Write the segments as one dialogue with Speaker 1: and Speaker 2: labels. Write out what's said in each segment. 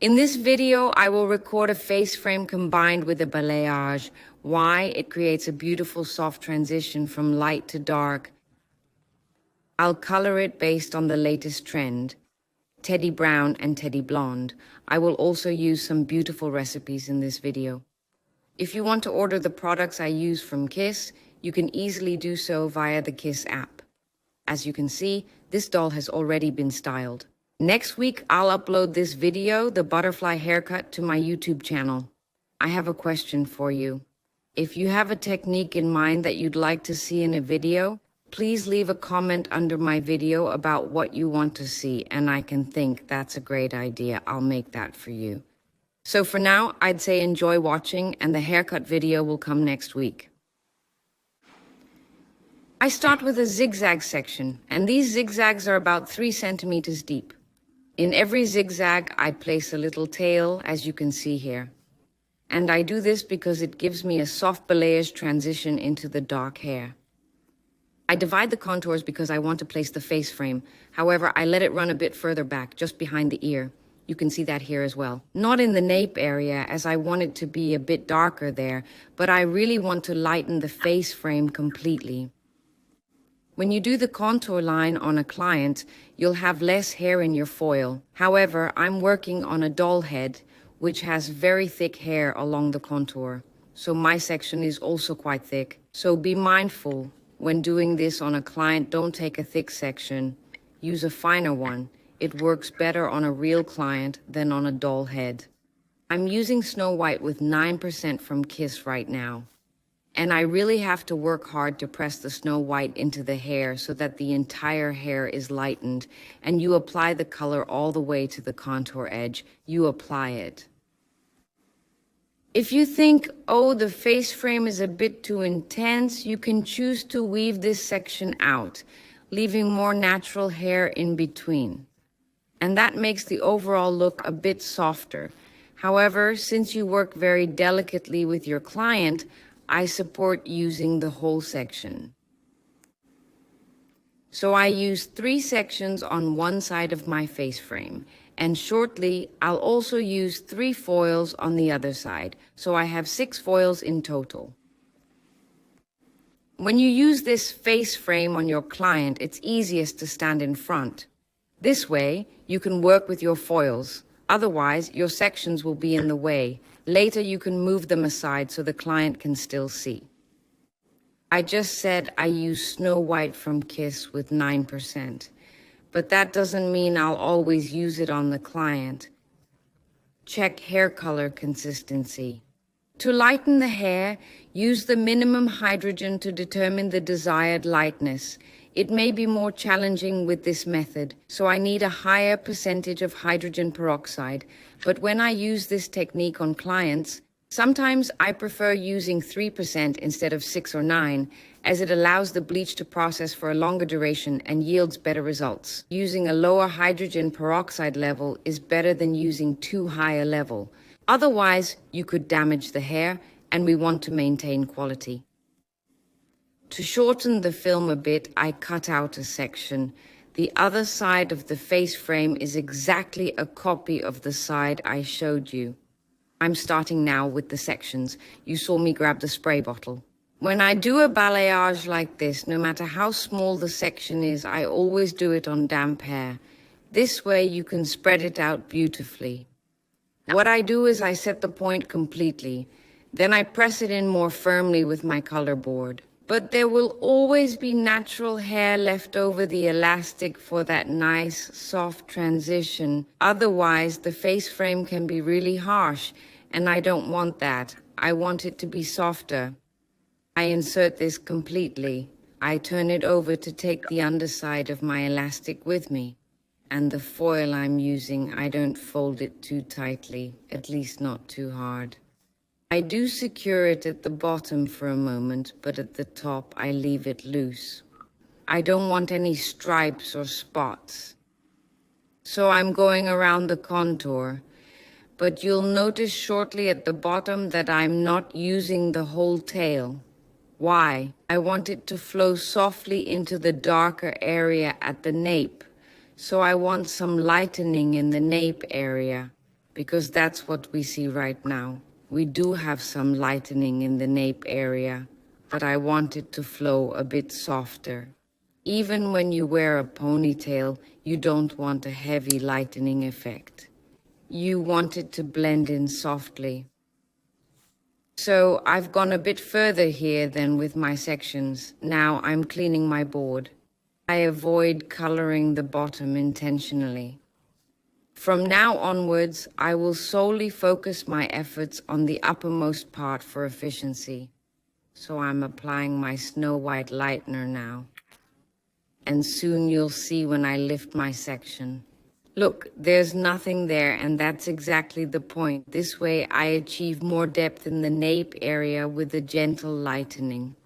Speaker 1: In this video, I will record a face frame combined with a balayage. Why? It creates a beautiful soft transition from light to dark. I'll color it based on the latest trend, Teddy Brown and Teddy Blonde. I will also use some beautiful recipes in this video. If you want to order the products I use from Kiss, you can easily do so via the Kiss app. As you can see, this doll has already been styled. Next week, I'll upload this video, the butterfly haircut, to my YouTube channel. I have a question for you. If you have a technique in mind that you'd like to see in a video, please leave a comment under my video about what you want to see, and I can think that's a great idea. I'll make that for you. So for now, I'd say enjoy watching, and the haircut video will come next week. I start with a zigzag section, and these zigzags are about 3 centimeters deep. In every zigzag, I place a little tail, as you can see here. And I do this because it gives me a soft balayage transition into the dark hair. I divide the contours because I want to place the face frame. However, I let it run a bit further back, just behind the ear. You can see that here as well. Not in the nape area, as I want it to be a bit darker there, but I really want to lighten the face frame completely. When you do the contour line on a client, you'll have less hair in your foil. However, I'm working on a doll head, which has very thick hair along the contour. So my section is also quite thick. So be mindful when doing this on a client, don't take a thick section. Use a finer one. It works better on a real client than on a doll head. I'm using Snow White with 9% from Kiss right now. And I really have to work hard to press the Snow White into the hair so that the entire hair is lightened, and you apply the color all the way to the contour edge. You apply it. If you think, oh, the face frame is a bit too intense, you can choose to weave this section out, leaving more natural hair in between. And that makes the overall look a bit softer. However, since you work very delicately with your client, I support using the whole section. So I use 3 sections on one side of my face frame, and shortly I'll also use 3 foils on the other side, so I have 6 foils in total. When you use this face frame on your client, it's easiest to stand in front. This way, you can work with your foils. Otherwise, your sections will be in the way. Later, you can move them aside so the client can still see. I just said I use Snow White from Kiss with 9%, but that doesn't mean I'll always use it on the client. Check hair color consistency. To lighten the hair, use the minimum hydrogen to determine the desired lightness. It may be more challenging with this method, so I need a higher percentage of hydrogen peroxide. But when I use this technique on clients, sometimes I prefer using 3% instead of 6 or 9, as it allows the bleach to process for a longer duration and yields better results. Using a lower hydrogen peroxide level is better than using too high a level. Otherwise, you could damage the hair, and we want to maintain quality. To shorten the film a bit, I cut out a section. The other side of the face frame is exactly a copy of the side I showed you. I'm starting now with the sections. You saw me grab the spray bottle. When I do a balayage like this, no matter how small the section is, I always do it on damp hair. This way you can spread it out beautifully. What I do is I set the point completely. Then I press it in more firmly with my color board. But there will always be natural hair left over the elastic for that nice, soft transition. Otherwise, the face frame can be really harsh, and I don't want that. I want it to be softer. I insert this completely. I turn it over to take the underside of my elastic with me. And the foil I'm using, I don't fold it too tightly, at least not too hard. I do secure it at the bottom for a moment, but at the top I leave it loose. I don't want any stripes or spots. So I'm going around the contour, but you'll notice shortly at the bottom that I'm not using the whole tail. Why? I want it to flow softly into the darker area at the nape, so I want some lightening in the nape area. because that's what we see right now. We do have some lightening in the nape area, but I want it to flow a bit softer. Even when you wear a ponytail, you don't want a heavy lightening effect. You want it to blend in softly. So I've gone a bit further here than with my sections. Now I'm cleaning my board. I avoid coloring the bottom intentionally. From now onwards, I will solely focus my efforts on the uppermost part for efficiency. So I'm applying my Snow White lightener now. And soon you'll see when I lift my section. Look, there's nothing there, and that's exactly the point. This way I achieve more depth in the nape area with a gentle lightening.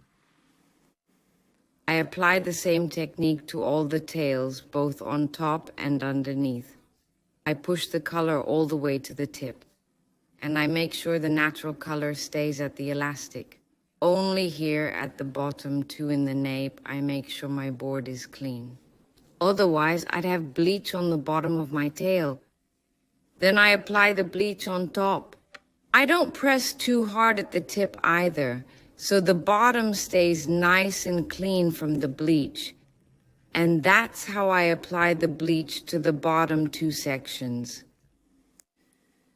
Speaker 1: I apply the same technique to all the tails, both on top and underneath. I push the color all the way to the tip, and I make sure the natural color stays at the elastic. Only here at the bottom, too, in the nape, I make sure my board is clean. Otherwise, I'd have bleach on the bottom of my tail. Then I apply the bleach on top. I don't press too hard at the tip either, so the bottom stays nice and clean from the bleach. And that's how I apply the bleach to the bottom two sections.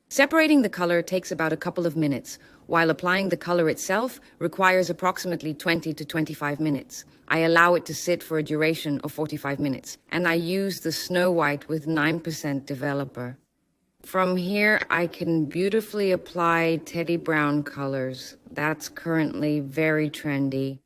Speaker 1: Separating the color takes about a couple of minutes, while applying the color itself requires approximately 20 to 25 minutes. I allow it to sit for a duration of 45 minutes, and I use the Snow White with 9% developer. From here, I can beautifully apply teddy brown colors. That's currently very trendy.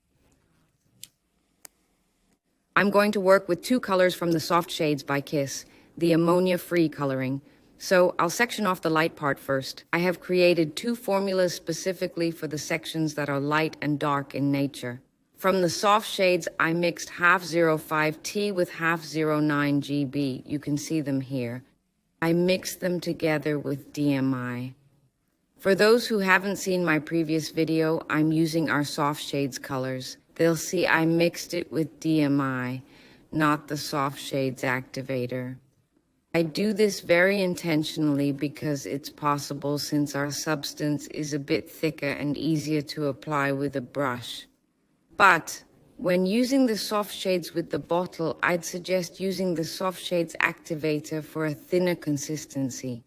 Speaker 1: I'm going to work with two colors from the Soft Shades by Kiss, the ammonia-free coloring. So I'll section off the light part first. I have created two formulas specifically for the sections that are light and dark in nature. From the Soft Shades, I mixed 0.05T with 0.09 GB. You can see them here. I mixed them together with DMI. For those who haven't seen my previous video, I'm using our Soft Shades colors. They'll see I mixed it with DMI, not the Soft Shades activator. I do this very intentionally because it's possible since our substance is a bit thicker and easier to apply with a brush. But when using the Soft Shades with the bottle, I'd suggest using the Soft Shades activator for a thinner consistency.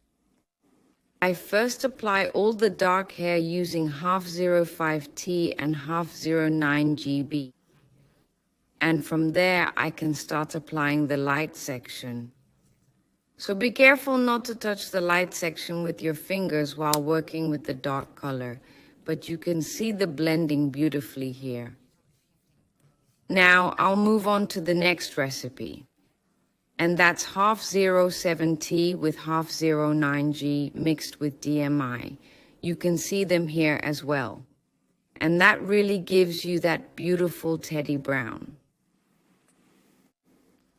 Speaker 1: I first apply all the dark hair using 0.05T and 0.09 GB. And from there, I can start applying the light section. So be careful not to touch the light section with your fingers while working with the dark color, but you can see the blending beautifully here. Now I'll move on to the next recipe. And that's 0.07T with 0.09G mixed with DMI. You can see them here as well. And that really gives you that beautiful teddy brown.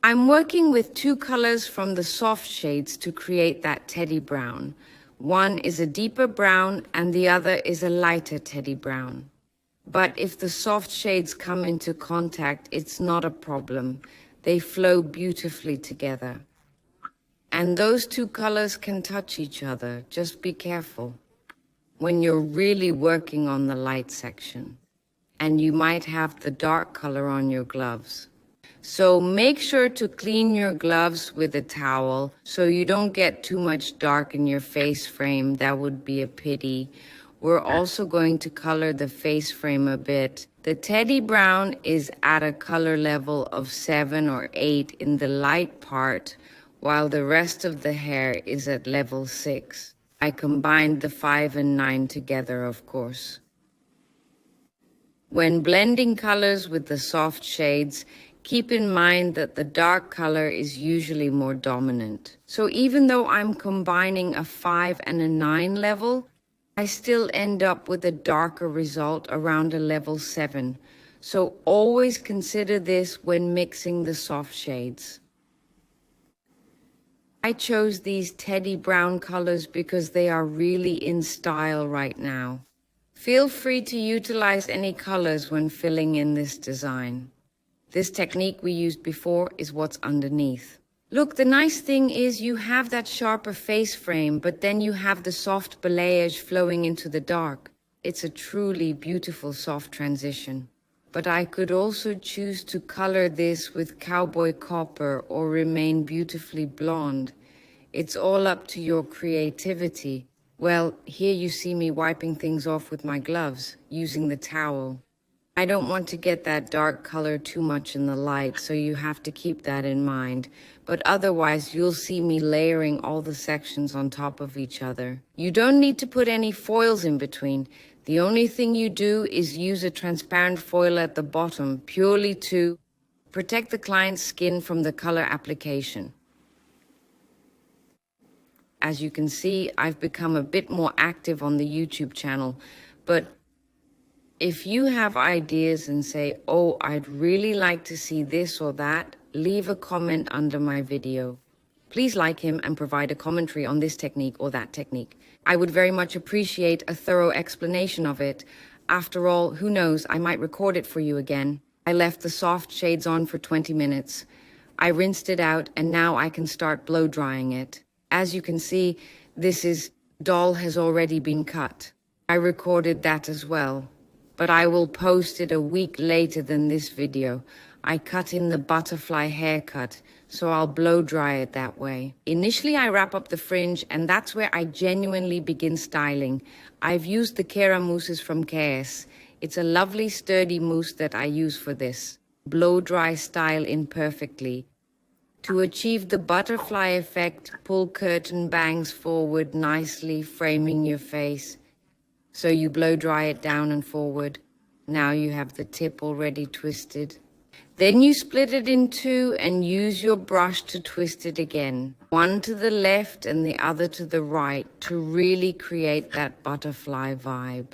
Speaker 1: I'm working with two colors from the Soft Shades to create that teddy brown. One is a deeper brown and the other is a lighter teddy brown. But if the Soft Shades come into contact, it's not a problem. They flow beautifully together. And those two colors can touch each other. Just be careful when you're really working on the light section. And you might have the dark color on your gloves. So make sure to clean your gloves with a towel so you don't get too much dark in your face frame. That would be a pity. We're also going to color the face frame a bit. The teddy brown is at a color level of 7 or 8 in the light part, while the rest of the hair is at level 6. I combined the 5 and 9 together, of course. When blending colors with the Soft Shades, keep in mind that the dark color is usually more dominant. So even though I'm combining a 5 and a 9 level, I still end up with a darker result around a level 7. So always consider this when mixing the Soft Shades. I chose these teddy brown colors because they are really in style right now. Feel free to utilize any colors when filling in this design. This technique we used before is what's underneath. Look, the nice thing is you have that sharper face frame, but then you have the soft balayage flowing into the dark. It's a truly beautiful soft transition. But I could also choose to color this with cowboy copper or remain beautifully blonde. It's all up to your creativity. Well, here you see me wiping things off with my gloves, using the towel. I don't want to get that dark color too much in the light, so you have to keep that in mind. But otherwise, you'll see me layering all the sections on top of each other. You don't need to put any foils in between. The only thing you do is use a transparent foil at the bottom, purely to protect the client's skin from the color application. As you can see, I've become a bit more active on the YouTube channel, but if you have ideas and say, oh, I'd really like to see this or that, leave a comment under my video. Please like him and provide a commentary on this technique or that technique. I would very much appreciate a thorough explanation of it. After all, who knows, I might record it for you again. I left the soft shades on for 20 minutes. I rinsed it out and now I can start blow drying it. As you can see, doll has already been cut. I recorded that as well. But I will post it a week later than this video. I cut in the butterfly haircut, so I'll blow dry it that way. Initially, I wrap up the fringe, and that's where I genuinely begin styling. I've used the Kera mousses from KS. It's a lovely, sturdy mousse that I use for this. Blow dry style in perfectly. To achieve the butterfly effect, pull curtain bangs forward nicely, framing your face. So you blow dry it down and forward. Now you have the tip already twisted. Then you split it in two and use your brush to twist it again. One to the left and the other to the right to really create that butterfly vibe.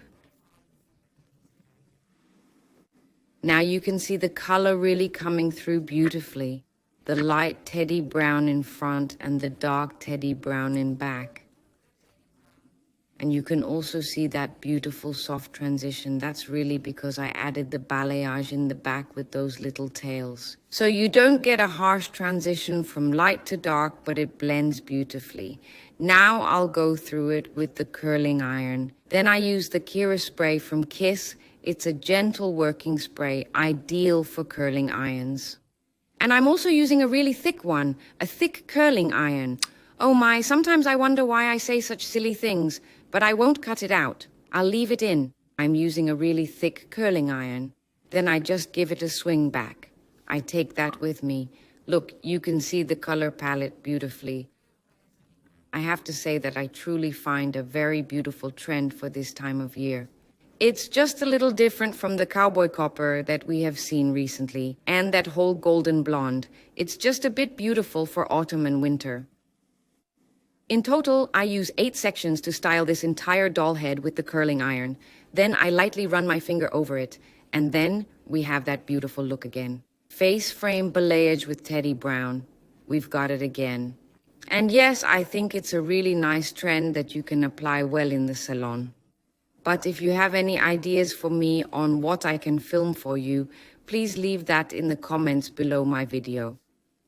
Speaker 1: Now you can see the color really coming through beautifully. The light teddy brown in front and the dark teddy brown in back. And you can also see that beautiful soft transition. That's really because I added the balayage in the back with those little tails. So you don't get a harsh transition from light to dark, but it blends beautifully. Now I'll go through it with the curling iron. Then I use the Kira spray from Kiss. It's a gentle working spray, ideal for curling irons. And I'm also using a really thick one, a thick curling iron. Oh my, sometimes I wonder why I say such silly things. But I won't cut it out. I'll leave it in. I'm using a really thick curling iron. Then I just give it a swing back. I take that with me. Look, you can see the color palette beautifully. I have to say that I truly find a very beautiful trend for this time of year. It's just a little different from the cowboy copper that we have seen recently, and that whole golden blonde. It's just a bit beautiful for autumn and winter. In total, I use 8 sections to style this entire doll head with the curling iron. Then I lightly run my finger over it. And then we have that beautiful look again. Faceframe Balayage with Teddy Brown. We've got it again. And yes, I think it's a really nice trend that you can apply well in the salon. But if you have any ideas for me on what I can film for you, please leave that in the comments below my video.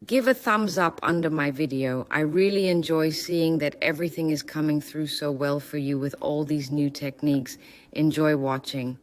Speaker 1: Give a thumbs up under my video. I really enjoy seeing that everything is coming through so well for you with all these new techniques. Enjoy watching.